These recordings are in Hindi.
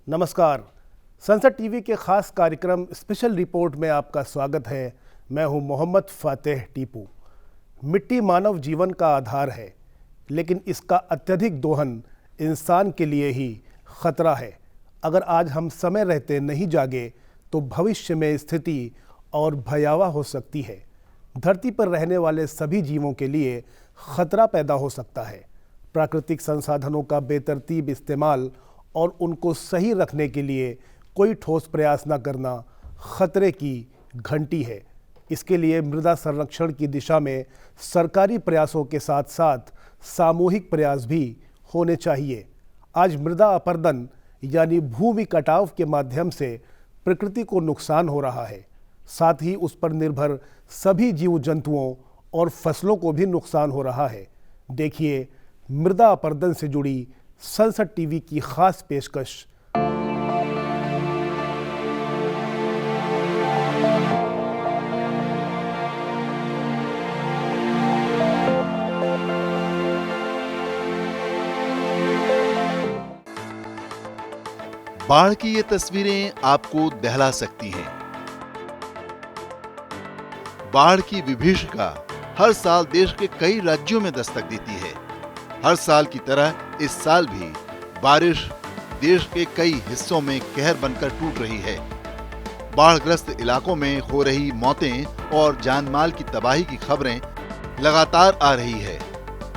नमस्कार। संसद टीवी के खास कार्यक्रम स्पेशल रिपोर्ट में आपका स्वागत है। मैं हूं मोहम्मद फातेह टीपू। मिट्टी मानव जीवन का आधार है, लेकिन इसका अत्यधिक दोहन इंसान के लिए ही खतरा है। अगर आज हम समय रहते नहीं जागे तो भविष्य में स्थिति और भयावह हो सकती है। धरती पर रहने वाले सभी जीवों के लिए खतरा पैदा हो सकता है। प्राकृतिक संसाधनों का बेतरतीब इस्तेमाल और उनको सही रखने के लिए कोई ठोस प्रयास न करना खतरे की घंटी है। इसके लिए मृदा संरक्षण की दिशा में सरकारी प्रयासों के साथ साथ सामूहिक प्रयास भी होने चाहिए। आज मृदा अपरदन यानी भूमि कटाव के माध्यम से प्रकृति को नुकसान हो रहा है, साथ ही उस पर निर्भर सभी जीव जंतुओं और फसलों को भी नुकसान हो रहा है। देखिए मृदा अपरदन से जुड़ी संसद टीवी की खास पेशकश। बाढ़ की ये तस्वीरें आपको दहला सकती हैं। बाढ़ की विभीषिका हर साल देश के कई राज्यों में दस्तक देती है। हर साल की तरह इस साल भी बारिश देश के कई हिस्सों में कहर बनकर टूट रही है। बाढ़ग्रस्त इलाकों में हो रही मौतें और जानमाल की तबाही की खबरें लगातार आ रही है।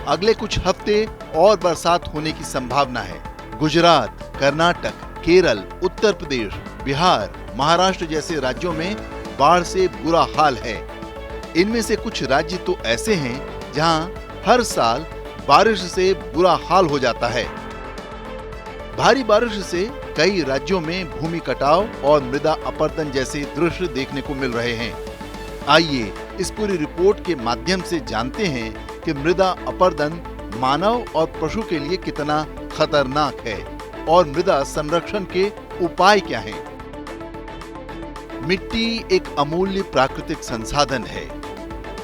अगले कुछ हफ्ते और बरसात होने की संभावना है। गुजरात, कर्नाटक, केरल, उत्तर प्रदेश, बिहार, महाराष्ट्र जैसे राज्यों में बाढ़ से बुरा हाल है। इनमें से कुछ राज्य तो ऐसे हैं जहां हर साल बारिश से बुरा हाल हो जाता है। भारी बारिश से कई राज्यों में भूमि कटाव और मृदा अपरदन जैसे दृश्य देखने को मिल रहे हैं। आइए इस पूरी रिपोर्ट के माध्यम से जानते हैं कि मृदा अपरदन मानव और पशु के लिए कितना खतरनाक है और मृदा संरक्षण के उपाय क्या हैं। मिट्टी एक अमूल्य प्राकृतिक संसाधन है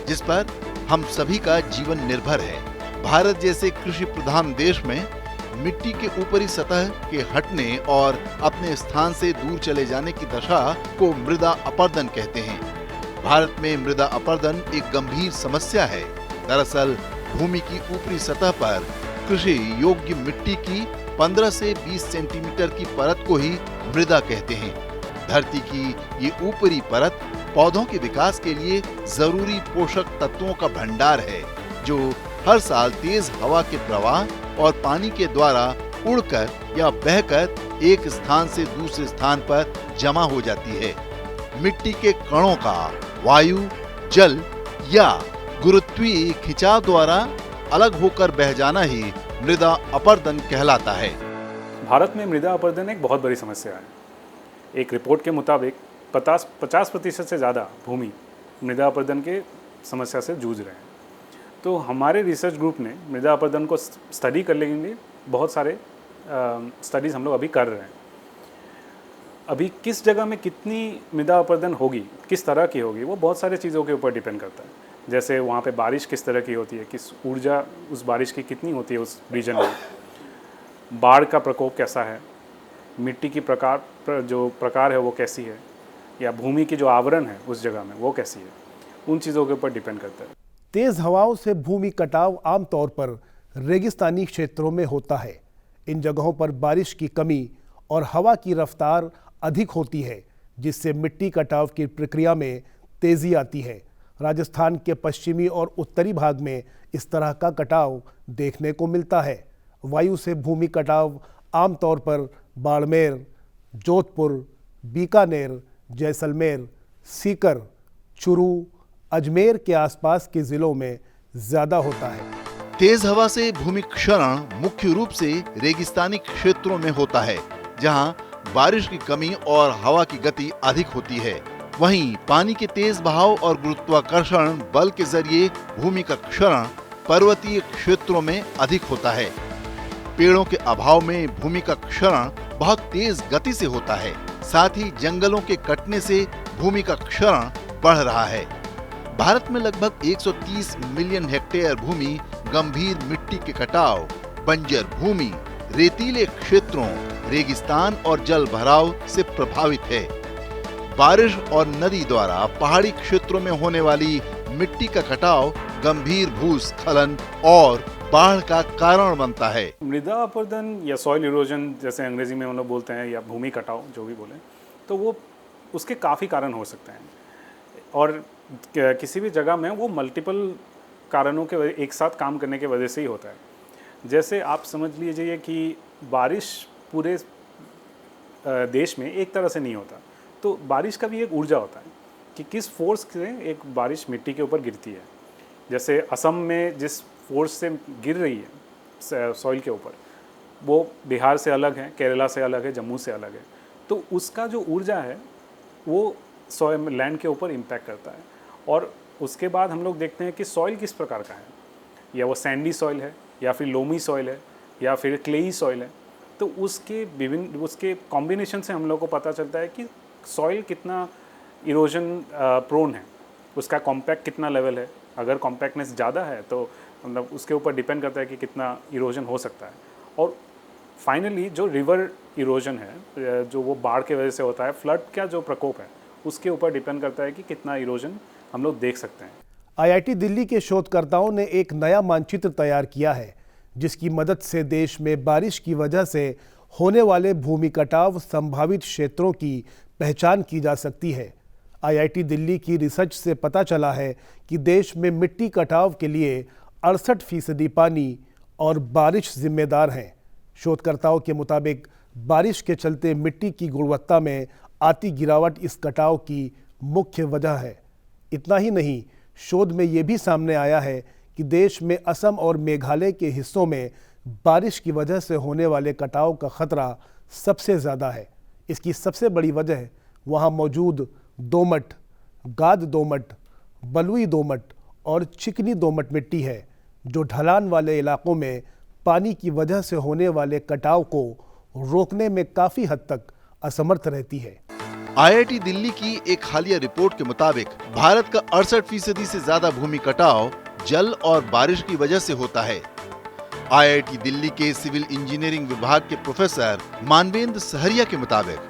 जिस पर हम सभी का जीवन निर्भर है। भारत जैसे कृषि प्रधान देश में मिट्टी के ऊपरी सतह के हटने और अपने स्थान से दूर चले जाने की दशा को मृदा अपरदन कहते हैं। भारत में मृदा अपरदन एक गंभीर समस्या है। दरअसल भूमि की ऊपरी सतह पर कृषि योग्य मिट्टी की 15 से 20 सेंटीमीटर की परत को ही मृदा कहते हैं। धरती की ये ऊपरी परत पौधों के विकास के लिए जरूरी पोषक तत्वों का भंडार है, जो हर साल तेज हवा के प्रवाह और पानी के द्वारा उड़कर या बहकर एक स्थान से दूसरे स्थान पर जमा हो जाती है। मिट्टी के कणों का वायु, जल या गुरुत्वीय खिंचाव द्वारा अलग होकर बह जाना ही मृदा अपरदन कहलाता है। भारत में मृदा अपरदन एक बहुत बड़ी समस्या है। एक रिपोर्ट के मुताबिक 50% से ज़्यादा भूमि मृदा अपरदन के समस्या से जूझ रहे हैं। तो हमारे रिसर्च ग्रुप ने मृदा अपरदन को स्टडी करने के लिए बहुत सारे स्टडीज़ हम लोग अभी कर रहे हैं। अभी किस जगह में कितनी मृदा अपरदन होगी, किस तरह की होगी, वो बहुत सारे चीज़ों के ऊपर डिपेंड करता है। जैसे वहाँ पे बारिश किस तरह की होती है, किस ऊर्जा उस बारिश की कितनी होती है उस रीजन में, बाढ़ का प्रकोप कैसा है, मिट्टी की जो प्रकार है वो कैसी है, या भूमि की जो आवरण है उस जगह में वो कैसी है, उन चीज़ों के ऊपर डिपेंड करता है। तेज हवाओं से भूमि कटाव आमतौर पर रेगिस्तानी क्षेत्रों में होता है। इन जगहों पर बारिश की कमी और हवा की रफ्तार अधिक होती है, जिससे मिट्टी कटाव की प्रक्रिया में तेजी आती है। राजस्थान के पश्चिमी और उत्तरी भाग में इस तरह का कटाव देखने को मिलता है। वायु से भूमि कटाव आमतौर पर बाड़मेर, जोधपुर, बीकानेर, जैसलमेर, सीकर, चुरू, अजमेर के आसपास के जिलों में ज्यादा होता है। तेज हवा से भूमि क्षरण मुख्य रूप से रेगिस्तानी क्षेत्रों में होता है, जहां बारिश की कमी और हवा की गति अधिक होती है। वहीं पानी के तेज बहाव और गुरुत्वाकर्षण बल के जरिए भूमि का क्षरण पर्वतीय क्षेत्रों में अधिक होता है। पेड़ों के अभाव में भूमि का क्षरण बहुत तेज गति से होता है। साथ ही जंगलों के कटने से भूमि का क्षरण बढ़ रहा है। भारत में लगभग 130 मिलियन हेक्टेयर भूमि गंभीर मिट्टी के कटाव, बंजर भूमि, रेतीले क्षेत्रों, रेगिस्तान और जल भराव से प्रभावित है। बारिश और नदी द्वारा पहाड़ी क्षेत्रों में होने वाली मिट्टी का कटाव गंभीर भूस्खलन और बाढ़ का कारण बनता है। मृदा अपरदन या सॉइल इरोजन जैसे अंग्रेजी में हम लोग बोलते हैं, या भूमि कटाव जो भी बोलें, तो वो उसके काफ़ी कारण हो सकते हैं और किसी भी जगह में वो मल्टीपल कारणों के एक साथ काम करने की वजह से ही होता है। जैसे आप समझ लीजिए कि बारिश पूरे देश में एक तरह से नहीं होता, तो बारिश का भी एक ऊर्जा होता है कि किस फोर्स से एक बारिश मिट्टी के ऊपर गिरती है। जैसे असम में जिस फोर्स से गिर रही है सॉइल के ऊपर, वो बिहार से अलग है, केरला से अलग है, जम्मू से अलग है, तो उसका जो ऊर्जा है वो सॉइल लैंड के ऊपर इम्पैक्ट करता है। और उसके बाद हम लोग देखते हैं कि सॉइल किस प्रकार का है, या वो सैंडी सॉइल है, या फिर लोमी सॉइल है, या फिर क्लेई सॉइल है। तो उसके कॉम्बिनेशन से हम लोग को पता चलता है कि सॉइल कितना इरोजन प्रोन है, उसका कॉम्पैक्ट कितना लेवल है। अगर कॉम्पैक्टनेस ज़्यादा है तो मतलब उसके ऊपर डिपेंड करता है कि कितना इरोजन हो सकता है। और फाइनली जो रिवर इरोजन है, जो वो बाढ़ के वजह से होता है, फ्लड का जो प्रकोप है, उसके ऊपर डिपेंड करता है कि कितना इरोजन हम लोग देख सकते हैं। आईआईटी दिल्ली के शोधकर्ताओं ने एक नया मानचित्र तैयार किया है, जिसकी मदद से देश में बारिश की वजह से होने वाले भूमि कटाव संभावित क्षेत्रों की पहचान की जा सकती है। आईआईटी दिल्ली की रिसर्च से पता चला है कि देश में मिट्टी कटाव के लिए 68% पानी और बारिश जिम्मेदार हैं। शोधकर्ताओं के मुताबिक बारिश के चलते मिट्टी की गुणवत्ता में आती गिरावट इस कटाव की मुख्य वजह है। इतना ही नहीं, शोध में ये भी सामने आया है कि देश में असम और मेघालय के हिस्सों में बारिश की वजह से होने वाले कटाव का खतरा सबसे ज़्यादा है। इसकी सबसे बड़ी वजह वहाँ मौजूद दोमट, गाद दोमट, बलुई दोमट और चिकनी दोमट मिट्टी है, जो ढलान वाले इलाकों में पानी की वजह से होने वाले कटाव को रोकने में काफ़ी हद तक असमर्थ रहती है। आईआईटी दिल्ली की एक हालिया रिपोर्ट के मुताबिक भारत का 68% से ज्यादा भूमि कटाव जल और बारिश की वजह से होता है। आईआईटी दिल्ली के सिविल इंजीनियरिंग विभाग के प्रोफेसर मानवेंद्र सहरिया के मुताबिक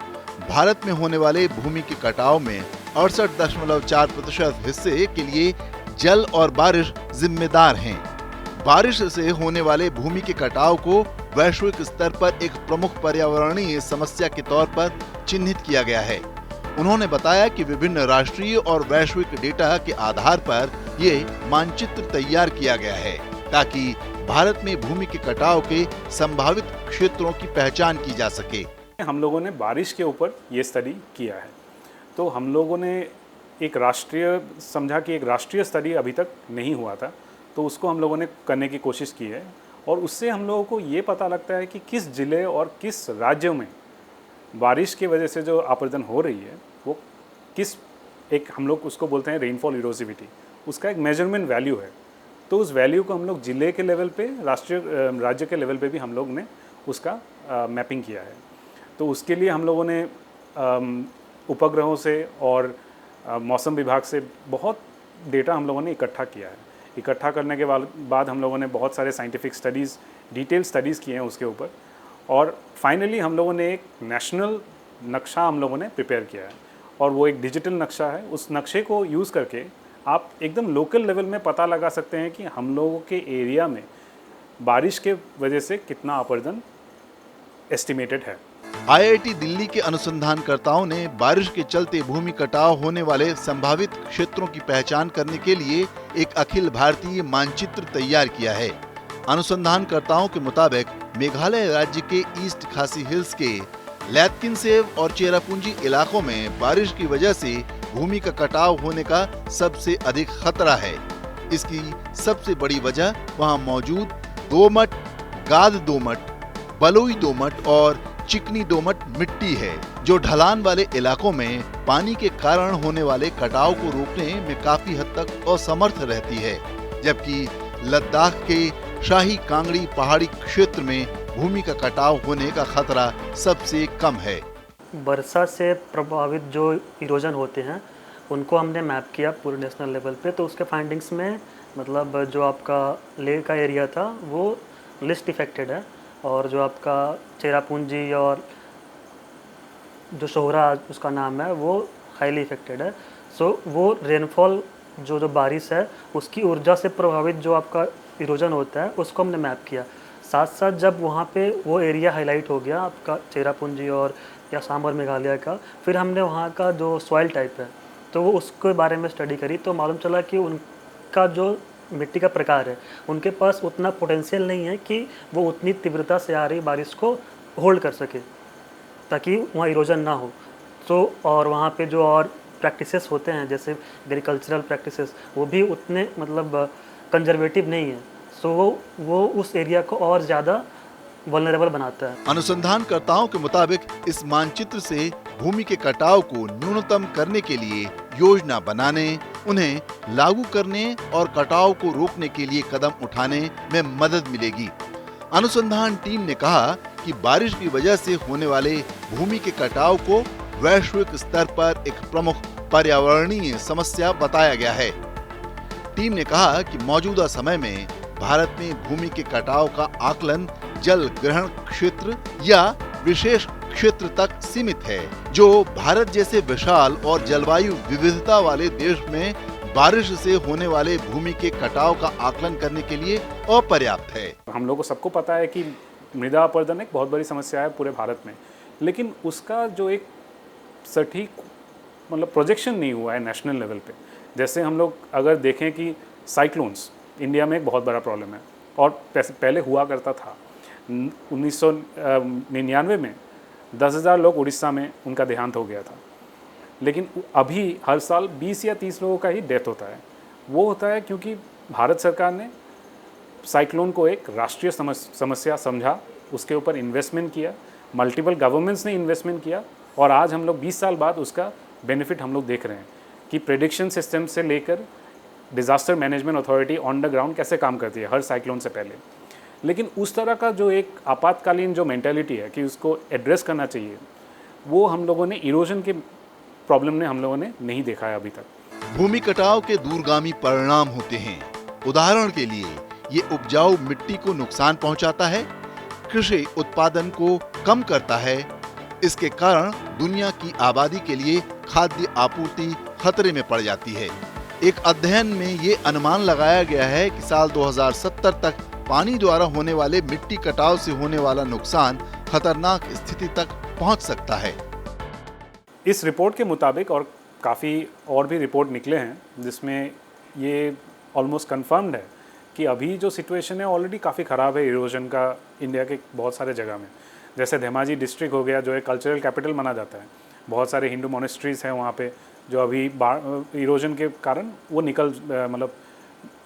भारत में होने वाले भूमि के कटाव में 68.4% हिस्से के लिए जल और बारिश जिम्मेदार हैं। बारिश से होने वाले भूमि के कटाव को वैश्विक स्तर पर एक प्रमुख पर्यावरणीय समस्या के तौर पर चिन्हित किया गया है। उन्होंने बताया कि विभिन्न राष्ट्रीय और वैश्विक डेटा के आधार पर ये मानचित्र तैयार किया गया है, ताकि भारत में भूमि के कटाव के संभावित क्षेत्रों की पहचान की जा सके। हम लोगों ने बारिश के ऊपर ये स्टडी किया है, तो हम लोगों ने एक समझा कि एक राष्ट्रीय स्टडी अभी तक नहीं हुआ था, तो उसको हम लोगों ने करने की कोशिश की है। और उससे हम लोगों को ये पता लगता है कि किस जिले और किस राज्यों में बारिश की वजह से जो आपर्दन हो रही है वो किस, एक हम लोग उसको बोलते हैं रेनफॉल इरोसिविटी, उसका एक मेजरमेंट वैल्यू है। तो उस वैल्यू को हम लोग जिले के लेवल पे, राज्य के लेवल पे भी हम लोग ने उसका मैपिंग किया है। तो उसके लिए हम लोगों ने उपग्रहों से और मौसम विभाग से बहुत डेटा हम लोगों ने इकट्ठा किया है। इकट्ठा करने के बाद हम लोगों ने बहुत सारे साइंटिफिक स्टडीज़, डिटेल स्टडीज़ किए हैं उसके ऊपर, और फाइनली हम लोगों ने एक नेशनल नक्शा हम लोगों ने प्रिपेयर किया है। और वो एक डिजिटल नक्शा है। उस नक्शे को यूज़ करके आप एकदम लोकल लेवल में पता लगा सकते हैं कि हम लोगों के एरिया में बारिश के वजह से कितना आपर्दन एस्टिमेटेड है। आईआईटी दिल्ली के अनुसंधानकर्ताओं ने बारिश के चलते भूमि कटाव होने वाले संभावित क्षेत्रों की पहचान करने के लिए एक अखिल भारतीय मानचित्र तैयार किया है। अनुसंधानकर्ताओं के मुताबिक मेघालय राज्य के ईस्ट खासी हिल्स के लैत्किनसेव और चेरापूंजी इलाकों में बारिश की वजह से भूमि का कटाव होने का सबसे अधिक खतरा है। इसकी सबसे बड़ी वजह वहां मौजूद दोमट, गाद दोमट, बलुई दोमट और चिकनी दोमट मिट्टी है, जो ढलान वाले इलाकों में पानी के कारण होने वाले कटाव को रोकने में काफी हद तक असमर्थ रहती है, जबकि लद्दाख के शाही कांगड़ी पहाड़ी क्षेत्र में भूमि का कटाव होने का खतरा सबसे कम है। वर्षा से प्रभावित जो इरोजन होते हैं उनको हमने मैप किया पूरे नेशनल लेवल पे, तो उसके फाइंडिंग्स में मतलब जो आपका लेह का एरिया था वो लिस्ट इफेक्टेड है, और जो आपका चेरापूंजी और जो शोहरा उसका नाम है वो हाईली इफेक्टेड है। सो वो रेनफॉल जो बारिश है उसकी ऊर्जा से प्रभावित जो आपका इरोजन होता है उसको हमने मैप किया। साथ साथ जब वहाँ पे वो एरिया हाईलाइट हो गया आपका चेरापूंजी और या असम और मेघालय का, फिर हमने वहाँ का जो सॉइल टाइप है तो वो उसके बारे में स्टडी करी, तो मालूम चला कि उनका जो मिट्टी का प्रकार है उनके पास उतना पोटेंशियल नहीं है कि वो उतनी तीव्रता से आ रही बारिश को होल्ड कर सके ताकि वहाँ इरोजन ना हो। तो और वहाँ पे जो और प्रैक्टिसेस होते हैं जैसे एग्रीकल्चरल प्रैक्टिसेस वो भी उतने मतलब कंजर्वेटिव नहीं है। सो वो उस एरिया को और ज़्यादा वल्नरेबल बनाता है। अनुसंधानकर्ताओं के मुताबिक इस मानचित्र से भूमि के कटाव को न्यूनतम करने के लिए योजना बनाने, उन्हें लागू करने और कटाव को रोकने के लिए कदम उठाने में मदद मिलेगी। अनुसंधान टीम ने कहा कि बारिश की वजह से होने वाले भूमि के कटाव को वैश्विक स्तर पर एक प्रमुख पर्यावरणीय समस्या बताया गया है। टीम ने कहा कि मौजूदा समय में भारत में भूमि के कटाव का आकलन जल ग्रहण क्षेत्र या विशेष क्षेत्र तक सीमित है, जो भारत जैसे विशाल और जलवायु विविधता वाले देश में बारिश से होने वाले भूमि के कटाव का आकलन करने के लिए अपर्याप्त है। हम लोग को सबको पता है कि मृदा अपरदन एक बहुत बड़ी समस्या है पूरे भारत में, लेकिन उसका जो एक सटीक मतलब प्रोजेक्शन नहीं हुआ है नेशनल लेवल पे। जैसे हम लोग अगर देखें कि साइक्लोन्स इंडिया में एक बहुत बड़ा प्रॉब्लम है और पहले हुआ करता था। 1999 में 10,000 लोग उड़ीसा में उनका देहांत हो गया था, लेकिन अभी हर साल 20 या 30 लोगों का ही डेथ होता है। वो होता है क्योंकि भारत सरकार ने साइक्लोन को एक राष्ट्रीय समस्या समझा, उसके ऊपर इन्वेस्टमेंट किया, मल्टीपल गवर्नमेंट्स ने इन्वेस्टमेंट किया और आज हम लोग 20 साल बाद उसका बेनिफिट हम लोग देख रहे हैं कि प्रेडिक्शन सिस्टम से लेकर disaster management authority on the ground कैसे काम करती है हर साइक्लोन से पहले। लेकिन उस तरह का जो एक आपातकालीन जो मेंटालिटी है कि उसको एड्रेस करना चाहिए, वो हम लोगों ने इरोजन के प्रॉब्लम ने हम लोगों ने नहीं देखा है अभी तक। भूमि कटाव के दूरगामी परिणाम होते हैं। उदाहरण के लिए ये उपजाऊ मिट्टी को नुकसान पहुंचाता है, कृषि उत्पादन को कम करता है। इसके कारण दुनिया की आबादी के लिए खाद्य आपूर्ति खतरे में पड़ जाती है। एक अध्ययन में ये अनुमान लगाया गया है कि साल 2070 तक पानी द्वारा होने वाले मिट्टी कटाव से होने वाला नुकसान खतरनाक स्थिति तक पहुंच सकता है। इस रिपोर्ट के मुताबिक और काफ़ी और भी रिपोर्ट निकले हैं जिसमें ये ऑलमोस्ट कंफर्म्ड है कि अभी जो सिचुएशन है ऑलरेडी काफ़ी ख़राब है इरोजन का इंडिया के बहुत सारे जगह में। जैसे धेमाजी डिस्ट्रिक्ट हो गया जो एक कल्चरल कैपिटल माना जाता है, बहुत सारे हिंदू मोनेस्ट्रीज़ हैं वहाँ पे जो अभी इरोजन के कारण वो मतलब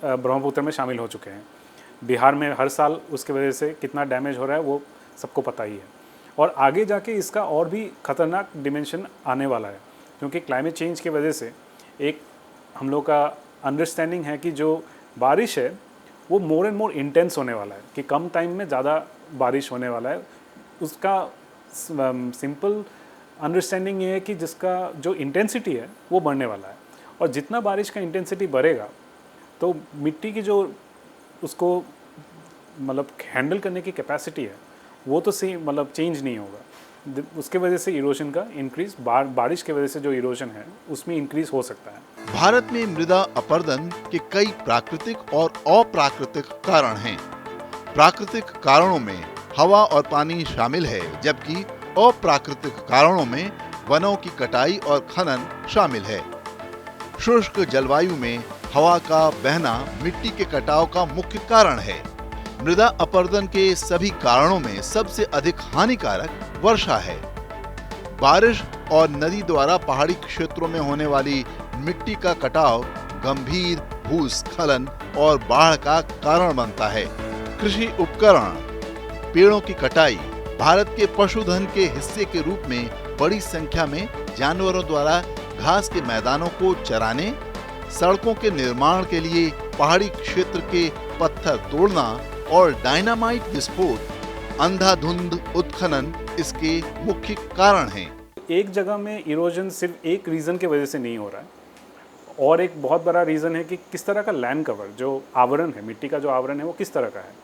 ब्रह्मपुत्र में शामिल हो चुके हैं। बिहार में हर साल उसके वजह से कितना डैमेज हो रहा है वो सबको पता ही है और आगे जाके इसका और भी खतरनाक डिमेंशन आने वाला है, क्योंकि क्लाइमेट चेंज की वजह से एक हम लोग का अंडरस्टैंडिंग है कि जो बारिश है वो मोर एंड मोर इंटेंस होने वाला है, कि कम टाइम में ज़्यादा बारिश होने वाला है। उसका सिंपल अंडरस्टैंडिंग ये है कि जिसका जो इंटेंसिटी है वो बढ़ने वाला है और जितना बारिश का इंटेंसिटी बढ़ेगा तो मिट्टी की जो उसको मतलब हैंडल करने की कैपेसिटी है वो तो मतलब चेंज नहीं होगा। उसके वजह से इरोजन का इंक्रीज बारिश के वजह से जो इरोजन है उसमें इंक्रीज हो सकता है। भारत में मृदा अपरदन के कई प्राकृतिक और अप्राकृतिक कारण हैं। प्राकृतिक कारणों में हवा और पानी शामिल है, जबकि अप्राकृतिक कारणों में वनों की कटाई और खनन शामिल है। शुष्क जलवायु में हवा का बहना मिट्टी के कटाव का मुख्य कारण है। मृदा अपरदन के सभी कारणों में सबसे अधिक हानिकारक वर्षा है। बारिश और नदी द्वारा पहाड़ी क्षेत्रों में होने वाली मिट्टी का कटाव गंभीर भूस्खलन और बाढ़ का कारण बनता है। कृषि उपकरण, पेड़ों की कटाई, भारत के पशुधन के हिस्से के रूप में बड़ी संख्या में जानवरों द्वारा घास के मैदानों को चराने, सड़कों के निर्माण के लिए पहाड़ी क्षेत्र के पत्थर तोड़ना और डायनामाइट विस्फोट, अंधाधुंध उत्खनन इसके मुख्य कारण हैं। एक जगह में इरोजन सिर्फ एक रीज़न की वजह से नहीं हो रहा है और एक बहुत बड़ा रीज़न है कि किस तरह का लैंड कवर, जो आवरण है, मिट्टी का जो आवरण है वो किस तरह का है।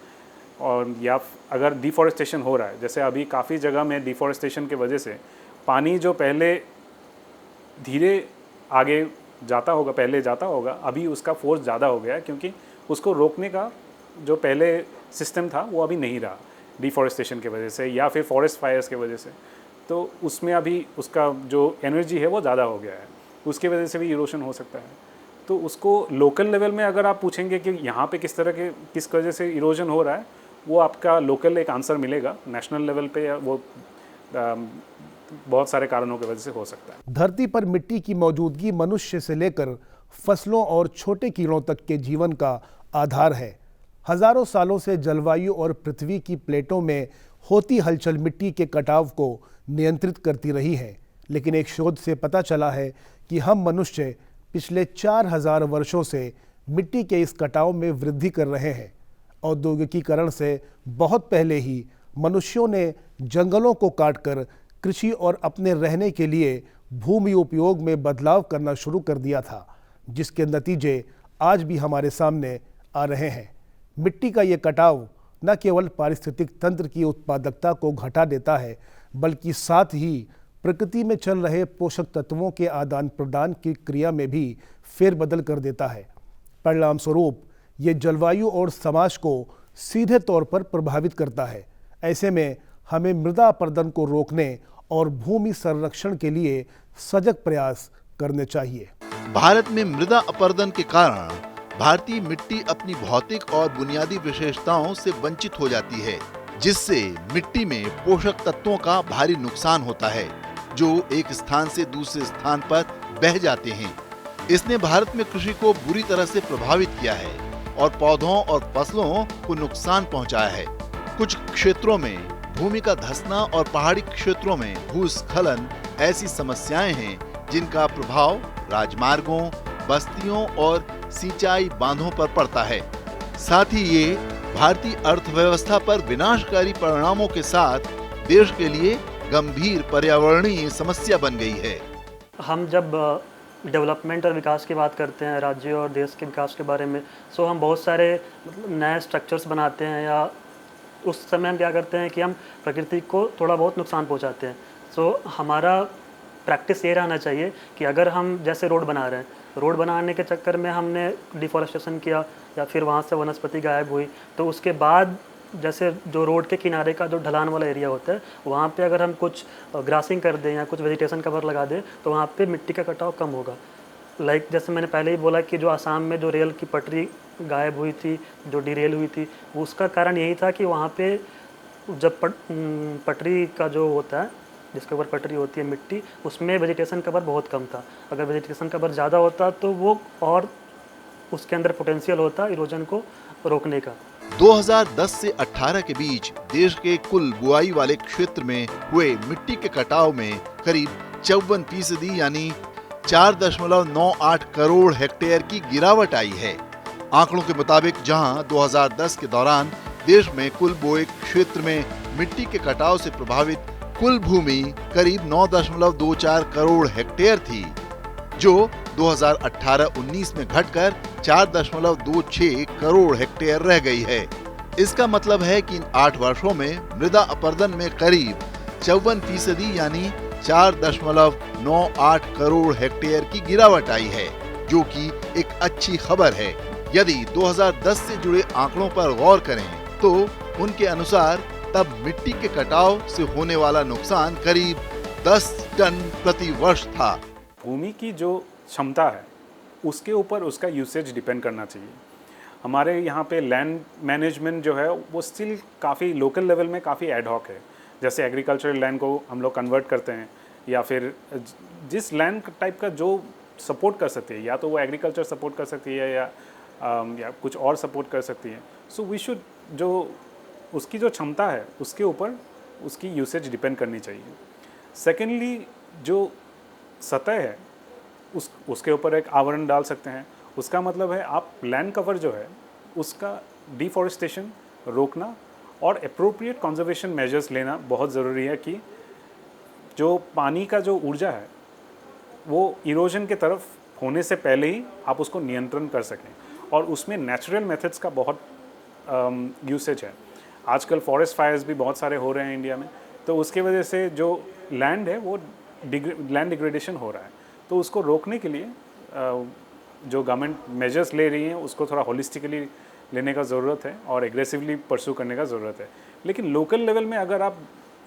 और या अगर डिफॉरेस्टेशन हो रहा है, जैसे अभी काफ़ी जगह में डिफॉरेस्टेशन के वजह से पानी जो पहले धीरे आगे जाता होगा, पहले जाता होगा, अभी उसका फोर्स ज़्यादा हो गया है, क्योंकि उसको रोकने का जो पहले सिस्टम था वो अभी नहीं रहा डिफॉरेस्टेशन के वजह से या फिर फॉरेस्ट फायर्स के वजह से। तो उसमें अभी उसका जो एनर्जी है वो ज़्यादा हो गया है, उसके वजह से भी इरोशन हो सकता है। तो उसको लोकल लेवल में अगर आप पूछेंगे कि यहाँ पे किस तरह के किस वजह से इरोजन हो रहा है, वो आपका लोकल एक आंसर मिलेगा। नेशनल लेवल पे वो बहुत सारे कारणों की वजह से हो सकता है। धरती पर मिट्टी की मौजूदगी मनुष्य से लेकर फसलों और छोटे कीड़ों तक के जीवन का आधार है। हजारों सालों से जलवायु और पृथ्वी की प्लेटों में होती हलचल मिट्टी के कटाव को नियंत्रित करती रही है। लेकिन एक शोध से पता चला है कि हम मनुष्य पिछले 4000 वर्षों से मिट्टी के इस कटाव में वृद्धि कर रहे हैं। औद्योगिकीकरण से बहुत पहले ही मनुष्यों ने जंगलों को काटकर कृषि और अपने रहने के लिए भूमि उपयोग में बदलाव करना शुरू कर दिया था, जिसके नतीजे आज भी हमारे सामने आ रहे हैं। मिट्टी का ये कटाव न केवल पारिस्थितिक तंत्र की उत्पादकता को घटा देता है, बल्कि साथ ही प्रकृति में चल रहे पोषक तत्वों के आदान प्रदान की क्रिया में भी फेरबदल कर देता है। परिणाम स्वरूप ये जलवायु और समाज को सीधे तौर पर प्रभावित करता है। ऐसे में हमें मृदा अपरदन को रोकने और भूमि संरक्षण के लिए सजग प्रयास करने चाहिए। भारत में मृदा अपरदन के कारण भारतीय मिट्टी अपनी भौतिक और बुनियादी विशेषताओं से वंचित हो जाती है, जिससे मिट्टी में पोषक तत्वों का भारी नुकसान होता है, जो एक स्थान से दूसरे स्थान पर बह जाते हैं। इसने भारत में कृषि को बुरी तरह से प्रभावित किया है और पौधों और फसलों को नुकसान पहुंचाया है। कुछ क्षेत्रों में भूमि का धंसना और पहाड़ी क्षेत्रों में भूस्खलन ऐसी समस्याएं हैं जिनका प्रभाव राजमार्गों, बस्तियों और सिंचाई बांधों पर पड़ता है। साथ ही ये भारतीय अर्थव्यवस्था पर विनाशकारी परिणामों के साथ देश के लिए गंभीर पर्यावरणीय समस्या बन गई है। हम जब डेवलपमेंट और विकास की बात करते हैं, राज्य और देश के विकास के बारे में, सो हम बहुत सारे नए स्ट्रक्चर्स बनाते हैं, या उस समय हम क्या करते हैं कि हम प्रकृति को थोड़ा बहुत नुकसान पहुंचाते हैं। सो हमारा प्रैक्टिस ये रहना चाहिए कि अगर हम जैसे रोड बना रहे हैं, रोड बनाने के चक्कर में हमने डिफॉरेस्टेशन किया या फिर वहाँ से वनस्पति गायब हुई, तो उसके बाद जैसे जो रोड के किनारे का जो ढलान वाला एरिया होता है, वहाँ पे अगर हम कुछ ग्रासिंग कर दें या कुछ वेजिटेशन कवर लगा दें, तो वहाँ पे मिट्टी का कटाव कम होगा। लाइक जैसे मैंने पहले ही बोला कि जो असम में जो रेल की पटरी गायब हुई थी, जो डिरेल हुई थी, उसका कारण यही था कि वहाँ पे जब पटरी का जो होता है, जिसके ऊपर पटरी होती है मिट्टी, उसमें वेजिटेशन कवर बहुत कम था। अगर वेजिटेशन कवर ज़्यादा होता तो वो और उसके अंदर पोटेंशियल होता इरोजन को रोकने का। 2010 से 18 के बीच देश के कुल बुआई वाले क्षेत्र में हुए मिट्टी के कटाव में करीब 54% यानी 4.98 करोड़ हेक्टेयर की गिरावट आई है। आंकड़ों के मुताबिक जहां 2010 के दौरान देश में कुल बोए क्षेत्र में मिट्टी के कटाव से प्रभावित कुल भूमि करीब 9.24 करोड़ हेक्टेयर थी, जो 2018-19 में घटकर 4.26 करोड़ हेक्टेयर रह गई है। इसका मतलब है कि इन 8 वर्षों में मृदा अपरदन में करीब 54% यानी 4.98 करोड़ हेक्टेयर की गिरावट आई है, जो कि एक अच्छी खबर है। यदि 2010 से जुड़े आंकड़ों पर गौर करें तो उनके अनुसार तब मिट्टी के कटाव से होने वाला नुकसान करीब 10 टन प्रति वर्ष था। भूमि की जो क्षमता है उसके ऊपर उसका यूसेज डिपेंड करना चाहिए। हमारे यहाँ पे लैंड मैनेजमेंट जो है वो स्टिल काफ़ी लोकल लेवल में काफ़ी एडहॉक है। जैसे एग्रीकल्चरल लैंड को हम लोग कन्वर्ट करते हैं, या फिर जिस लैंड टाइप का जो सपोर्ट कर सकती है, या तो वो एग्रीकल्चर सपोर्ट कर सकती है या कुछ और सपोर्ट कर सकती है। सो वी शुड जो उसकी जो क्षमता है उसके ऊपर उसकी यूसेज डिपेंड करनी चाहिए। सेकेंडली जो सतह है उसके ऊपर एक आवरण डाल सकते हैं। उसका मतलब है आप लैंड कवर जो है उसका डिफॉरेस्टेशन रोकना और एप्रोप्रिएट कंजर्वेशन मेजर्स लेना बहुत ज़रूरी है, कि जो पानी का जो ऊर्जा है वो इरोजन के तरफ होने से पहले ही आप उसको नियंत्रण कर सकें, और उसमें नेचुरल मेथड्स का बहुत यूसेज है। आजकल फॉरेस्ट फायर्स भी बहुत सारे हो रहे हैं इंडिया में, तो उसके वजह से जो लैंड है वो लैंड डिग्रेडेशन हो रहा है। तो उसको रोकने के लिए जो गवर्नमेंट मेजर्स ले रही हैं उसको थोड़ा होलिस्टिकली लेने का ज़रूरत है और एग्रेसिवली परस्यू करने का ज़रूरत है। लेकिन लोकल लेवल में अगर आप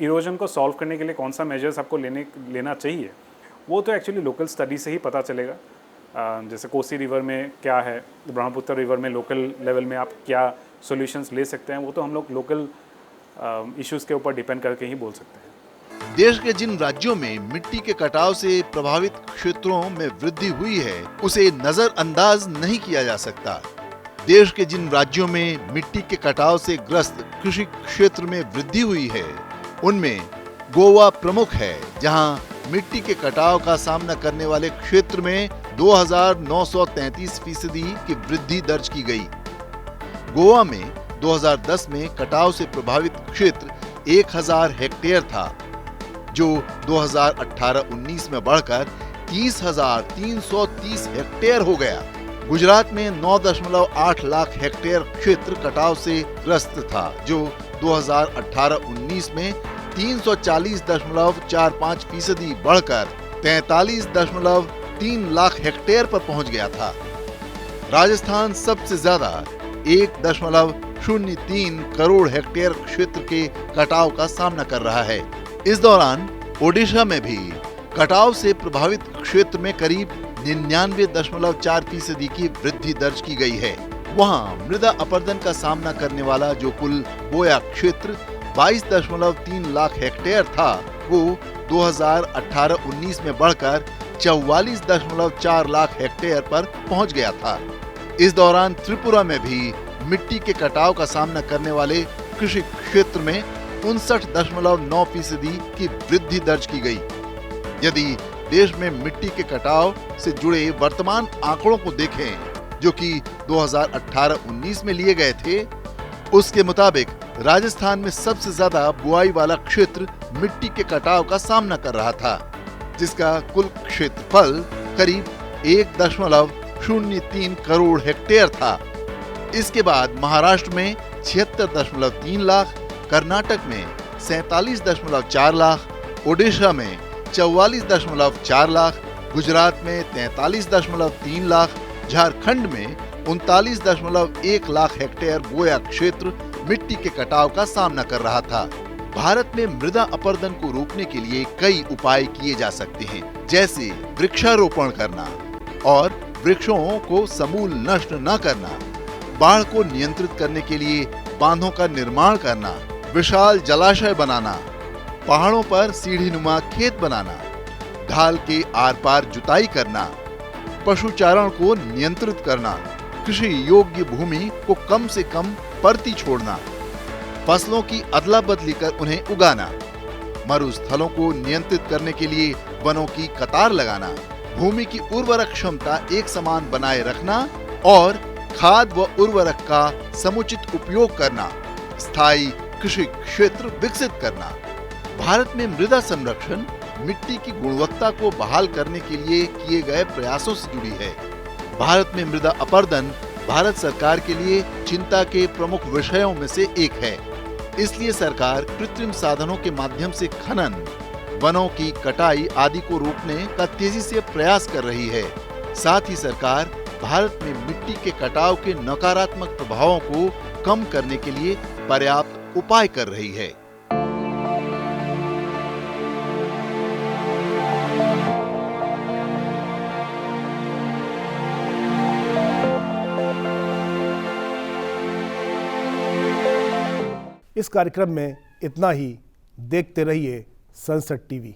इरोजन को सॉल्व करने के लिए कौन सा मेजर्स आपको लेना चाहिए, वो तो एक्चुअली लोकल स्टडी से ही पता चलेगा। जैसे कोसी रिवर में क्या है, ब्रह्मपुत्र रिवर में लोकल लेवल में आप क्या सॉल्यूशंस ले सकते हैं, वो तो हम लोग लोकल इश्यूज़ के ऊपर डिपेंड करके ही बोल सकते हैं। देश के जिन राज्यों में मिट्टी के कटाव से प्रभावित क्षेत्रों में वृद्धि हुई है, उसे नजरअंदाज नहीं किया जा सकता। देश के जिन राज्यों में मिट्टी के कटाव से ग्रस्त कृषि क्षेत्र में वृद्धि हुई है, उनमें गोवा प्रमुख है, जहां मिट्टी के कटाव का सामना करने वाले क्षेत्र में 2,933% की वृद्धि दर्ज की गई। गोवा में 2010 में कटाव से प्रभावित क्षेत्र 1,000 हेक्टेयर था, जो 2018-19 में बढ़कर 30,330 हेक्टेयर हो गया। गुजरात में 9.8 लाख हेक्टेयर क्षेत्र कटाव से ग्रस्त था, जो 2018-19 में 340.45% बढ़कर 43.3 लाख हेक्टेयर पर पहुंच गया था। राजस्थान सबसे ज्यादा 1.03 करोड़ हेक्टेयर क्षेत्र के कटाव का सामना कर रहा है। इस दौरान ओडिशा में भी कटाव से प्रभावित क्षेत्र में करीब 99.4% की वृद्धि दर्ज की गई है। वहां मृदा अपरदन का सामना करने वाला जो कुल बोया क्षेत्र 22.3 लाख हेक्टेयर था, वो 2018-19 में बढ़कर 44.4 लाख हेक्टेयर पर पहुंच गया था। इस दौरान त्रिपुरा में भी मिट्टी के कटाव का सामना करने वाले कृषि क्षेत्र में 59.9% की वृद्धि दर्ज की गई। यदि देश में मिट्टी के कटाव से जुड़े वर्तमान आंकड़ों को देखें, जो कि 2018-19 में लिए गए थे, उसके मुताबिक राजस्थान में सबसे ज्यादा बुआई वाला क्षेत्र मिट्टी के कटाव का सामना कर रहा था, जिसका कुल क्षेत्रफल करीब 1.03 करोड़ हेक्टेयर था। इसके बाद महाराष्ट्र में 76.3 लाख, कर्नाटक में 47.4 लाख, ओडिशा में 44.4 लाख, गुजरात में 43.3 लाख, झारखंड में 39.1 लाख हेक्टेयर बोया क्षेत्र मिट्टी के कटाव का सामना कर रहा था। भारत में मृदा अपरदन को रोकने के लिए कई उपाय किए जा सकते हैं, जैसे वृक्षारोपण करना और वृक्षों को समूल नष्ट न करना, बाढ़ को नियंत्रित करने के लिए बांधों का निर्माण करना, विशाल जलाशय बनाना, पहाड़ों पर सीढ़ीनुमा खेत बनाना, ढाल के आर पार जुताई करना, पशुचारण को नियंत्रित करना, कृषि योग्य भूमि को कम से कम परती छोड़ना, फसलों की अदला बदली कर उन्हें उगाना, मरुस्थलों को नियंत्रित करने के लिए वनों की कतार लगाना, भूमि की उर्वरक क्षमता एक समान बनाए रखना और खाद व उर्वरक का समुचित उपयोग करना, स्थायी कृषि क्षेत्र विकसित करना। भारत में मृदा संरक्षण मिट्टी की गुणवत्ता को बहाल करने के लिए किए गए प्रयासों से जुड़ी है। भारत में मृदा अपरदन भारत सरकार के लिए चिंता के प्रमुख विषयों में से एक है। इसलिए सरकार कृत्रिम साधनों के माध्यम से खनन, वनों की कटाई आदि को रोकने का तेजी से प्रयास कर रही है। साथ ही सरकार भारत में मिट्टी के कटाव के नकारात्मक प्रभावों को कम करने के लिए पर्याप्त उपाय कर रही है। इस कार्यक्रम में इतना ही। देखते रहिए संसद टीवी।